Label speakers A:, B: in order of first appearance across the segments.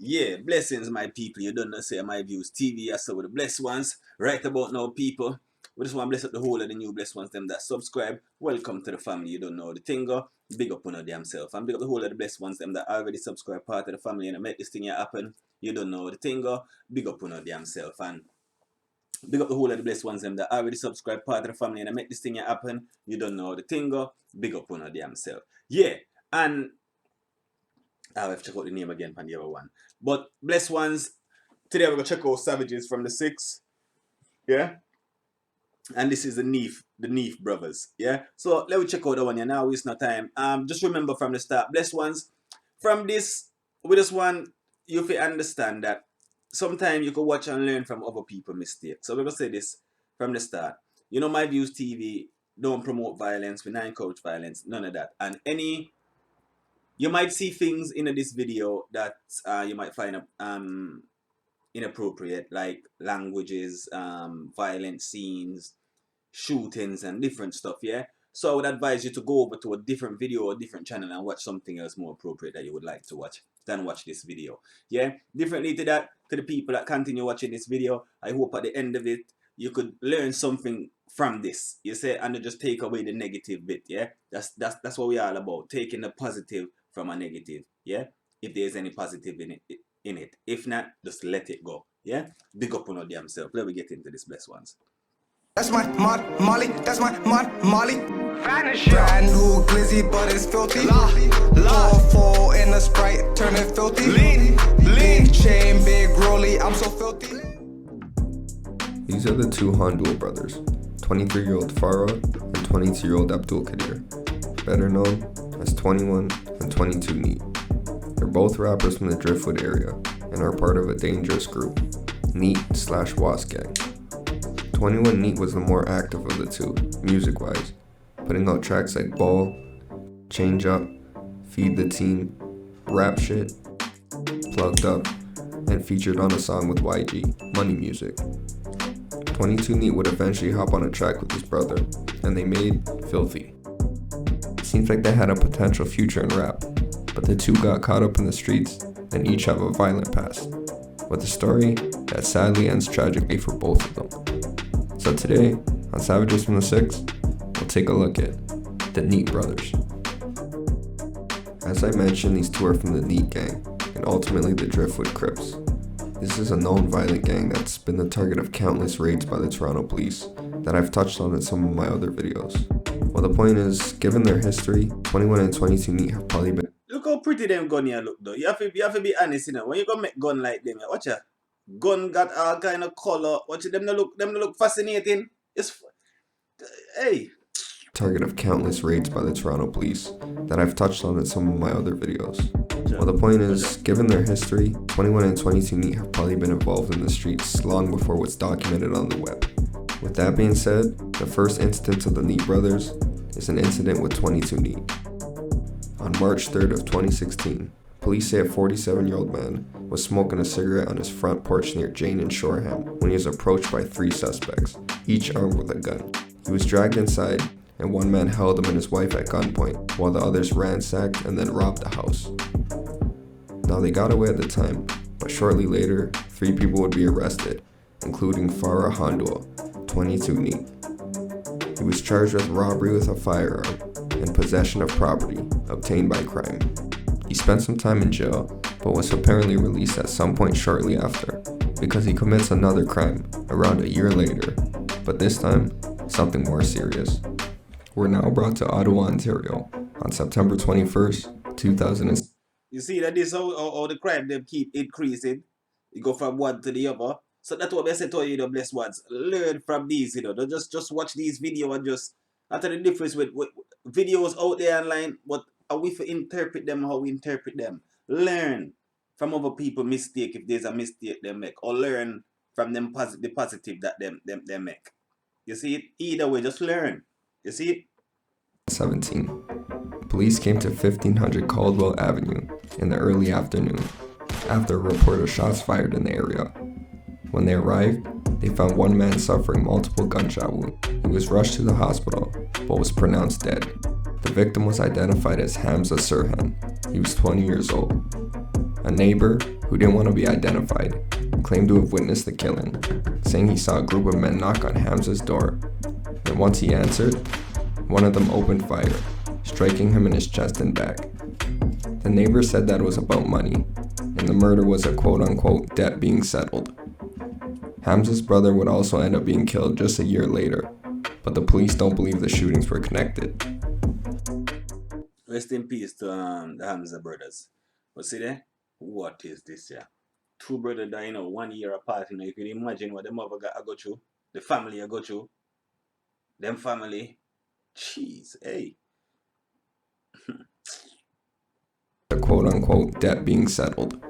A: Yeah, blessings, my people. You don't know, say my views TV. I saw with the blessed ones. Right about now, people. We just want to bless up the whole of the new blessed ones, them that subscribe. Welcome to the family. You don't know the thing. Big up on your damn self. And big up the whole of the blessed ones, them that already subscribe, part of the family, and make this thing happen. You don't know the thing. Big up on your damn self. And big up the whole of the blessed ones, them that already subscribe, part of the family, and make this thing happen. You don't know the thing. Big up on your damn self. Yeah, and I have to check out the name again from the other one. But blessed ones, today we're gonna check out Savages from the 6. Yeah. And this is the Neef brothers. Yeah. So let me check out that one here now, waste no time. Just remember from the start, blessed ones, from this with this one, you have to understand that sometimes you can watch and learn from other people's mistakes. So we're gonna say this from the start. You know, My Views TV don't promote violence, we don't encourage violence, none of that. And you might see things in this video that you might find inappropriate, like languages, violent scenes, shootings, and different stuff, yeah? So I would advise you to go over to a different video or different channel and watch something else more appropriate that you would like to watch than watch this video, yeah? Differently to that, to the people that continue watching this video, I hope at the end of it, you could learn something from this, you say, and just take away the negative bit, yeah? That's what we're all about, taking the positive from a negative, yeah? If there's any positive in it. If not, just let it go, yeah? Big up on your damn self. Let me get into this blessed ones.
B: That's my mod Molly, that's my mod Molly. Brand new glizzy, but it's filthy. Law 4 in a Sprite, turn it filthy. Lean chain, big rolly, I'm so filthy.
C: These are the two Handul brothers, 23-year-old Farah and 22-year-old Abdul Kadir, better known as 21 and 22 Neat. They're both rappers from the Driftwood area and are part of a dangerous group, Neat/Was Gang. 21 Neat was the more active of the two, music-wise, putting out tracks like Ball, Change Up, Feed the Team, Rap Shit, Plugged Up, and featured on a song with YG, Money Music. 22 Neat would eventually hop on a track with his brother, and they made Filthy. Seems like they had a potential future in rap, but the two got caught up in the streets and each have a violent past, with a story that sadly ends tragically for both of them. So today, on Savages from the 6, we'll take a look at the Neat brothers. As I mentioned, these two are from the Neat gang, and ultimately the Driftwood Crips. This is a known violent gang that's been the target of countless raids by the Toronto police that I've touched on in some of my other videos. Well, the point is, given their history, 21 and 22 Neat have probably been...
A: Look how pretty them gun here look though. You have to be honest, you know. When you go make gun like them, watch ya. Gun got all kind of color. Watch them look fascinating. Hey.
C: Target of countless raids by the Toronto police that I've touched on in some of my other videos. Well, the point is, given their history, 21 and 22 Neat have probably been involved in the streets long before what's documented on the web. With that being said, the first instance of the Neat brothers is an incident with 22 Neat. On March 3rd of 2016, police say a 47-year-old man was smoking a cigarette on his front porch near Jane and Shoreham when he was approached by 3 suspects, each armed with a gun. He was dragged inside, and one man held him and his wife at gunpoint, while the others ransacked and then robbed the house. Now they got away at the time, but shortly later, 3 people would be arrested, including Farah Handul, 22 Neat. He was charged with robbery with a firearm and possession of property obtained by crime. He spent some time in jail, but was apparently released at some point shortly after, because he commits another crime around a year later, but this time, something more serious. We're now brought to Ottawa, Ontario, on September 21st, 2006.
A: You see that this how the crime them keep increasing. You go from one to the other. So that's what I said to you, the blessed ones. Learn from these, you know. Don't just watch these videos and just after the difference with videos out there online, but how we interpret them, how we interpret them. Learn from other people's mistake if there's a mistake they make, or learn from them the positive that they make. You see it? Either way, just learn. You see it?
C: 17. Police came to 1500 Caldwell Avenue in the early afternoon after a report of shots fired in the area. When they arrived, they found one man suffering multiple gunshot wounds. He was rushed to the hospital, but was pronounced dead. The victim was identified as Hamza Sirhan. He was 20 years old. A neighbor who didn't want to be identified, claimed to have witnessed the killing, saying he saw a group of men knock on Hamza's door. And once he answered, one of them opened fire, striking him in his chest and back. The neighbor said that it was about money, and the murder was a quote-unquote debt being settled. Hamza's brother would also end up being killed just a year later, but the police don't believe the shootings were connected.
A: Rest in peace to the Hamza brothers. But see there, what is this here? Two brothers that 1 year apart. You can imagine what the mother got to go through, the family I go through, them family. Jeez, hey.
C: A quote-unquote debt being settled.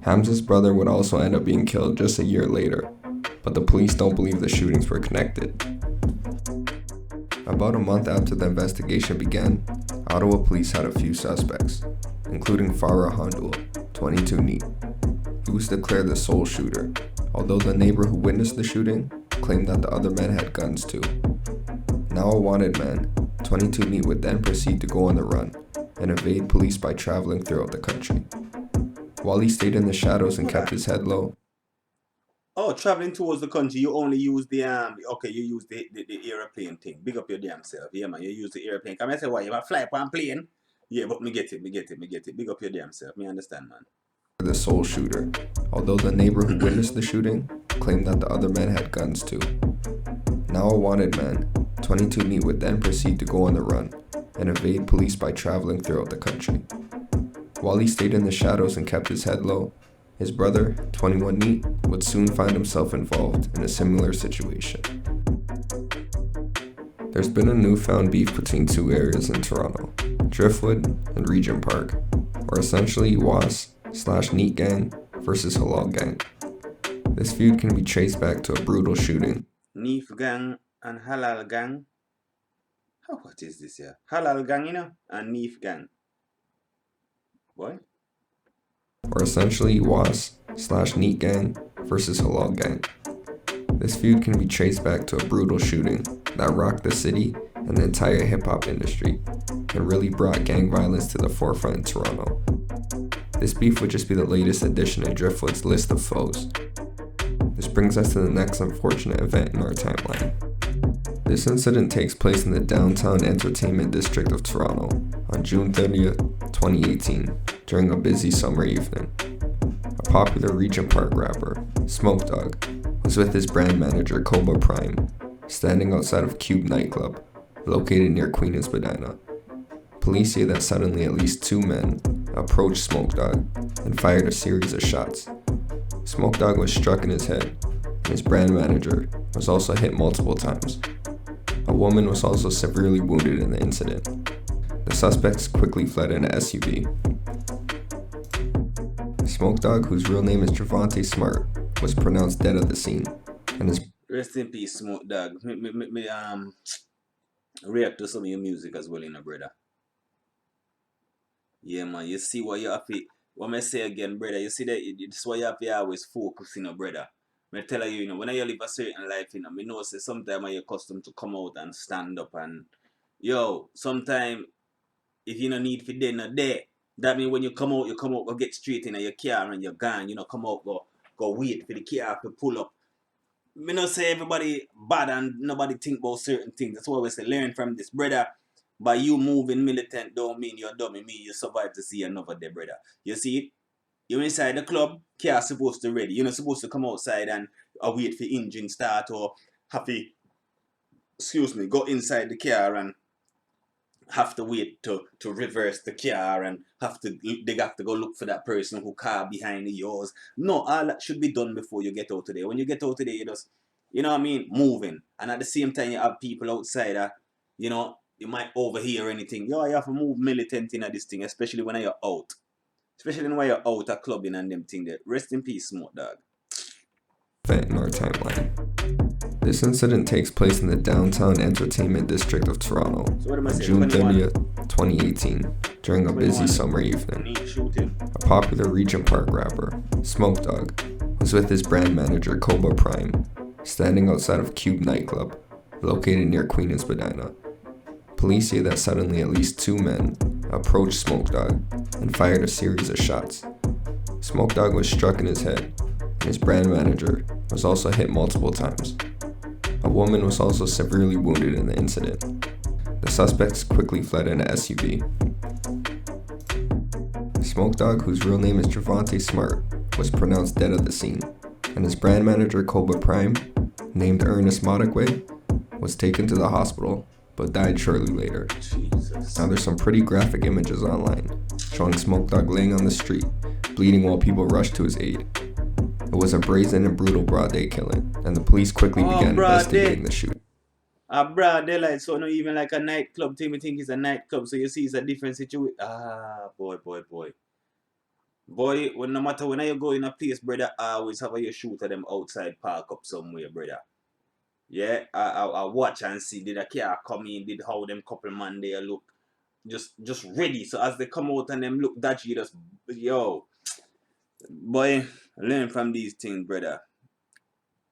C: Hamza's brother would also end up being killed just a year later, but the police don't believe the shootings were connected. About a month after the investigation began, Ottawa police had a few suspects, including Farah Handul, 22 neat. He was declared the sole shooter, although the neighbor who witnessed the shooting claimed that the other men had guns too. Now a wanted man, 22 neat would then proceed to go on the run and evade police by traveling throughout the country. While he stayed in the shadows and kept his head low.
A: Oh, traveling towards the country, you only use the you use the airplane thing. Big up your damn self. Yeah man, you use the airplane. Come and say why you might fly up on plane? Yeah, but me get it. Big up your damn self. Me understand, man.
C: The sole shooter, although the neighbor who witnessed the shooting claimed that the other men had guns too. Now a wanted man, 22 neat would then proceed to go on the run and evade police by traveling throughout the country. While he stayed in the shadows and kept his head low, his brother, 21 neat, would soon find himself involved in a similar situation. There's been a newfound beef between two areas in Toronto, Driftwood and Regent Park, or essentially WAS/Neat Gang versus Halal Gang. This feud can be traced back to a brutal shooting.
A: Neef Gang and Halal Gang. Oh, what is this here? Halal Gang, and Neef Gang. What?
C: Or essentially WAS/Neat Gang versus Halal Gang. This feud can be traced back to a brutal shooting that rocked the city and the entire hip-hop industry and really brought gang violence to the forefront in Toronto. This beef would just be the latest addition in Driftwood's list of foes. This brings us to the next unfortunate event in our timeline. This incident takes place in the downtown entertainment district of Toronto on June 30th, 2018, during a busy summer evening. A popular Regent Park rapper, Smoke Dawg, was with his brand manager Cobra Prime, standing outside of Cube nightclub, located near Queen and Spadina. Police say that suddenly at least two men approached Smoke Dawg and fired a series of shots. Smoke Dawg was struck in his head, and his brand manager was also hit multiple times. A woman was also severely wounded in the incident. The suspects quickly fled in an SUV. Smoke Dawg, whose real name is Javante Smart, was pronounced dead at the scene, and his
A: Rest in peace, Smoke Dawg. Me react to some of your music as well, brother. Yeah, man. You see what you have to. What I say again, brother. You see that this is why you have to always focus, brother. I tell you, when you live a certain life, I know say sometimes you're accustomed to come out and stand up and sometimes if you don't need for dinner there, that means when you come out, go get straight in your car and you're gone, come out, go wait for the car to pull up. Me not say everybody bad and nobody think about certain things. That's why we say learn from this, brother. By you moving militant don't mean you're dumb. It mean you survive to see another day, brother. You see it? You're inside the club, car supposed to ready. You're not supposed to come outside and wait for engine start or have to, go inside the car and have to wait to reverse the car and they have to go look for that person who car behind yours. No, all that should be done before you get out today. When you get out today, you just, moving. And at the same time, you have people outside that, you might overhear anything. You have to move militant in this thing, especially when you're out. Especially when you're out at clubbing and them thing there. Rest in peace, Smoke Dawg.
C: In our timeline. This incident takes place in the downtown entertainment district of Toronto on June 30th, 2018, during a busy summer evening. A popular Regent Park rapper, Smoke Dawg, was with his brand manager Cobra Prime, standing outside of Cube nightclub, located near Queen and Spadina. Police say that suddenly at least two men approached Smoke Dawg and fired a series of shots. Smoke Dawg was struck in his head, and his brand manager was also hit multiple times. A woman was also severely wounded in the incident. The suspects quickly fled in an SUV. Smoke Dawg, whose real name is Javante Smart, was pronounced dead at the scene, and his brand manager Cobra Prime, named Ernest Modicway, was taken to the hospital but died shortly later.
A: Jesus.
C: Now there's some pretty graphic images online showing Smoke Dawg laying on the street, bleeding while people rushed to his aid. It was a brazen and brutal broad day killing, and the police quickly began investigating the shooting.
A: A broad daylight, so not even like a nightclub thing. We think it's a nightclub, so you see it's a different situation. Boy. Boy, no matter when you go in a place, brother, I always have a shoot at them outside park up somewhere, brother. Yeah, I watch and see, did a car come in, did how them couple man there look just ready. So as they come out and them look dodgy, just, yo, boy, learn from these things, brother.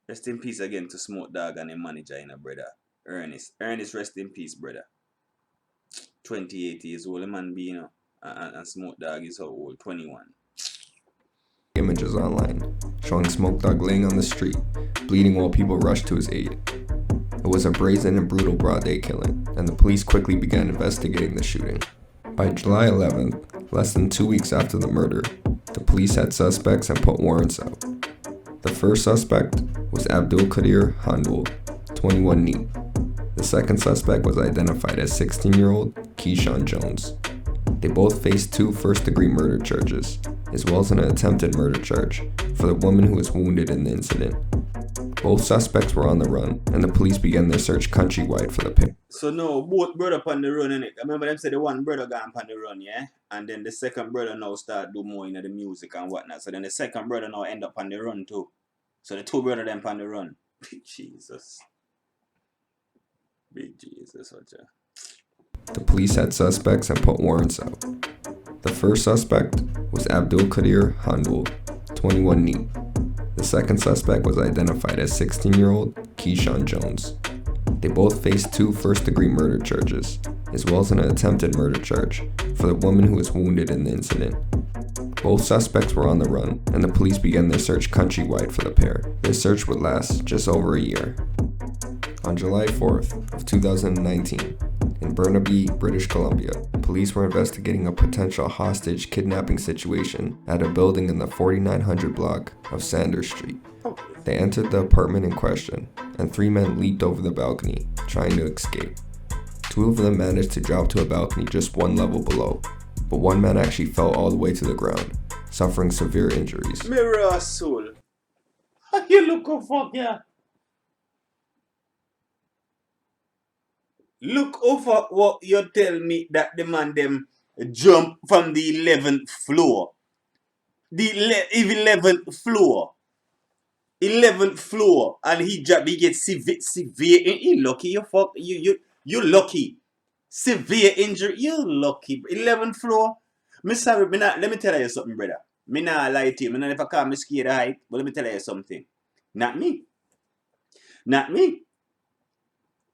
A: Rest in peace again to Smoke Dawg and the manager, you know, brother. Ernest, rest in peace, brother. 28 years old, the man be, you know, and Smoke Dawg is how old? 21.
C: Images online showing Smoke Dawg laying on the street, bleeding while people rushed to his aid. It was a brazen and brutal broad day killing, and the police quickly began investigating the shooting. By July 11th, less than 2 weeks after the murder, the police had suspects and put warrants out. The first suspect was Abdul Qadir Handul, 21 neat. The second suspect was identified as 16-year-old Keyshawn Jones. They both faced 2 first-degree murder charges, as well as an attempted murder charge for the woman who was wounded in the incident. Both suspects were on the run, and the police began their search countrywide for the pair.
A: So no, both brother on the run, innit? I remember them say the one brother gone on the run, yeah? And then the second brother now start do more into the music and whatnot. So then the second brother now end up on the run too. So the 2 brother them on the run. Jesus. Big Jesus, what's that?
C: The police had suspects and put warrants out. The first suspect was Abdul Qadir Handul, 21 neat. The second suspect was identified as 16-year-old Keyshawn Jones. They both faced 2 first-degree murder charges, as well as an attempted murder charge for the woman who was wounded in the incident. Both suspects were on the run, and the police began their search countrywide for the pair. Their search would last just over a year. On July 4th of 2019, in Burnaby, British Columbia, police were investigating a potential hostage kidnapping situation at a building in the 4900 block of Sanders Street. They entered the apartment in question, and 3 men leaped over the balcony, trying to escape. 2 of them managed to drop to a balcony just 1 level below, but 1 man actually fell all the way to the ground, suffering severe injuries.
A: Mirror soul. How you look a fuck, yeah? Look over what you tell me that the man them jump from the 11th floor. The 11th floor. 11th floor. And he gets severe. He lucky, you fuck. You lucky. Severe injury. You lucky. 11th floor. Me sorry, let me tell you something, brother. Me not lie to you. Me not if I call me scared of height. But let me tell you something. Not me. Not me.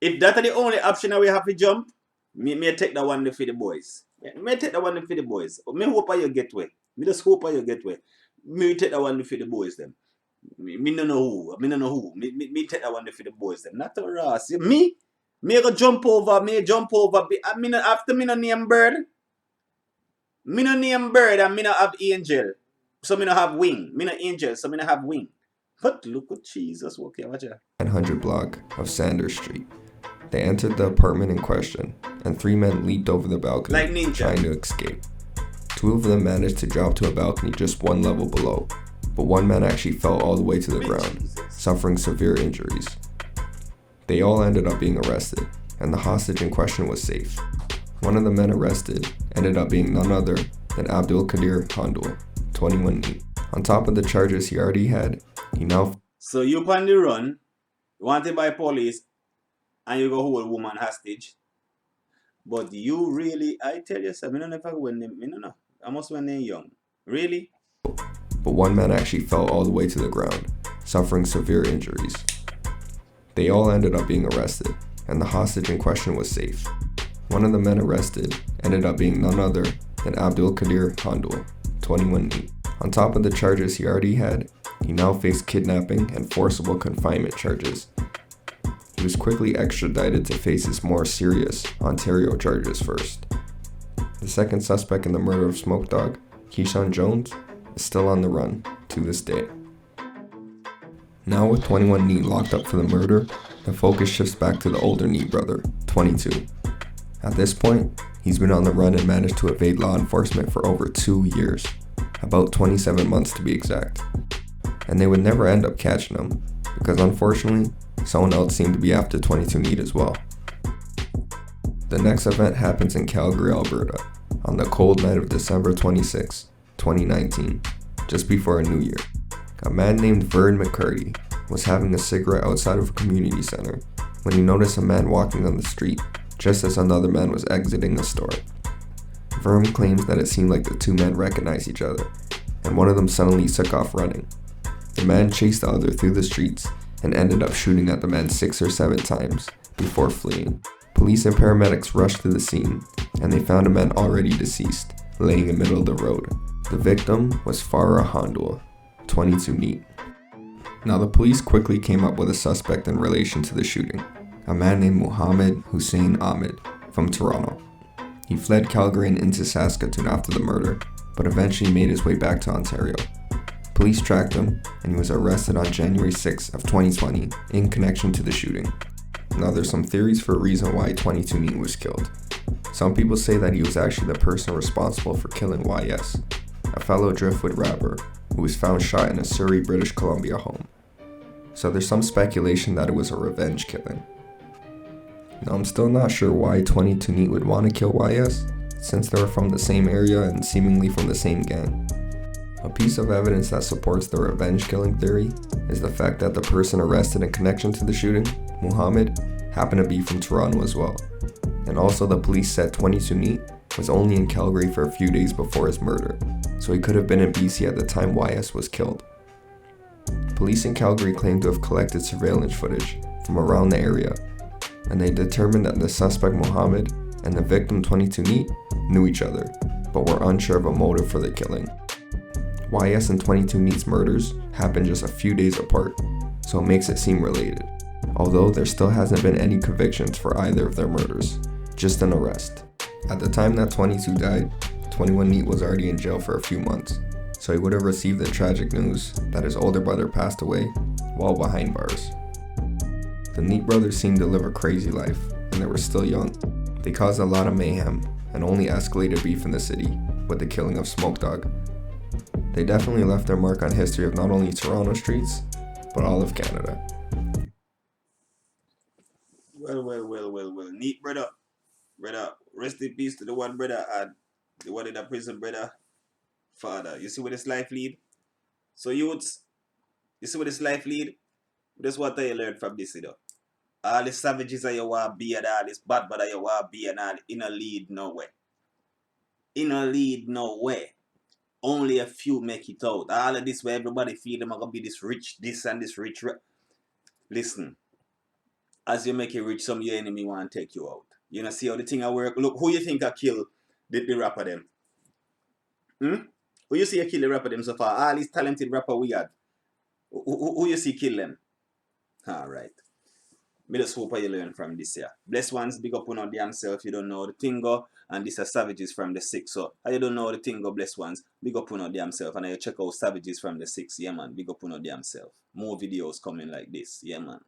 A: If that's the only option that we have to jump, me take that one for the boys. Yeah, me take that one for the boys. Me hope you get way. Me just hope you get way. Me take that one for the boys them. Me no know who. Me no know who. Me take that one for the boys them. Not a Ross. Me go jump over. Me jump over. After me no name bird. Me no name bird and me no have angel. So me no have wing. Me no angel. So me no have wing. But look at Jesus. Okay, watch out.
C: 900 block of Sanders Street. They entered the apartment in question, and 3 men leaped over the balcony,
A: like ninja,
C: trying to escape. 2 of them managed to drop to a balcony just 1 level below, but 1 man actually fell all the way to the ground, suffering severe injuries. They all ended up being arrested, and the hostage in question was safe. One of the men arrested ended up being none other than Abdul Qadir Handul, 21 neat. On top of the charges he already had, he now...
A: So you on the run, wanted by police, and you go hold a woman hostage. But you really, I tell you, I don't know if I when them, know. I must when they're young. Really?
C: But 1 man actually fell all the way to the ground, suffering severe injuries. They all ended up being arrested, and the hostage in question was safe. One of the men arrested ended up being none other than Abdul Qadir Handul, 21 neat. On top of the charges he already had, he now faced kidnapping and forcible confinement charges. He was quickly extradited to face his more serious Ontario charges first. The second suspect in the murder of Smoke Dawg, Keyshawn Jones, is still on the run to this day. Now with 21 Neat locked up for the murder, the focus shifts back to the older Neat brother, 22. At this point, he's been on the run and managed to evade law enforcement for over 2 years, about 27 months to be exact. And they would never end up catching him, because unfortunately, someone else seemed to be after 22 Neat as well. The next event happens in Calgary, Alberta, on the cold night of December 26, 2019, just before a new year. A man named Vern McCarty was having a cigarette outside of a community center when he noticed a man walking on the street just as another man was exiting the store. Vern claims that it seemed like the two men recognized each other, and one of them suddenly took off running. The man chased the other through the streets and ended up shooting at the man 6 or 7 times before fleeing. Police and paramedics rushed to the scene, and they found a man already deceased, laying in the middle of the road. The victim was Farah Handul, 22 Neat. Now the police quickly came up with a suspect in relation to the shooting, a man named Mohammed Hussein Ahmed from Toronto. He fled Calgary and into Saskatoon after the murder, but eventually made his way back to Ontario. Police tracked him, and he was arrested on January 6 of 2020 in connection to the shooting. Now there's some theories for a reason why 22 Neat was killed. Some people say that he was actually the person responsible for killing YS, a fellow Driftwood rapper who was found shot in a Surrey, British Columbia home. So there's some speculation that it was a revenge killing. Now I'm still not sure why 22 Neat would want to kill YS, since they were from the same area and seemingly from the same gang. A piece of evidence that supports the revenge killing theory is the fact that the person arrested in connection to the shooting, Muhammad, happened to be from Toronto as well. And also the police said 22 Neat was only in Calgary for a few days before his murder, so he could have been in BC at the time YS was killed. Police in Calgary claim to have collected surveillance footage from around the area, and they determined that the suspect Mohammed and the victim 22 Neat knew each other, but were unsure of a motive for the killing. YS and 22 Neat's murders happened just a few days apart, so it makes it seem related, although there still hasn't been any convictions for either of their murders, just an arrest. At the time that 22 died, 21 Neat was already in jail for a few months, so he would have received the tragic news that his older brother passed away while behind bars. The Neat brothers seemed to live a crazy life, and they were still young. They caused a lot of mayhem and only escalated beef in the city with the killing of Smoke Dawg. They definitely left their mark on history of not only Toronto streets, but all of Canada.
A: Well. Neat brother. Brother, rest in peace to the one brother had the one in the prison, brother. Father, you see where this life lead? So youths, you see where this life lead? This is what I learned from this, you know. All the savages that you want to be and all this bad that you want to be and all, in a lead nowhere. In a lead nowhere. Only a few make it out. All of this where everybody feel them are going to be this rich, this and this rich. Listen, as you make it rich, some of your enemy want to take you out. You know, see how the thing I work? Look, who you think I kill the rapper them? Who you see I kill the rapper them so far? All these talented rapper we had. Who you see kill them? Alright. Me just hope you learn from this here. Blessed ones, big up on damn self. You don't know the thing go. And this is Savages from the 6. So, you don't know the thing go, blessed ones, big up on damn self. And you check out Savages from the 6. Yeah, man. Big up on damn self. More videos coming like this. Yeah, man.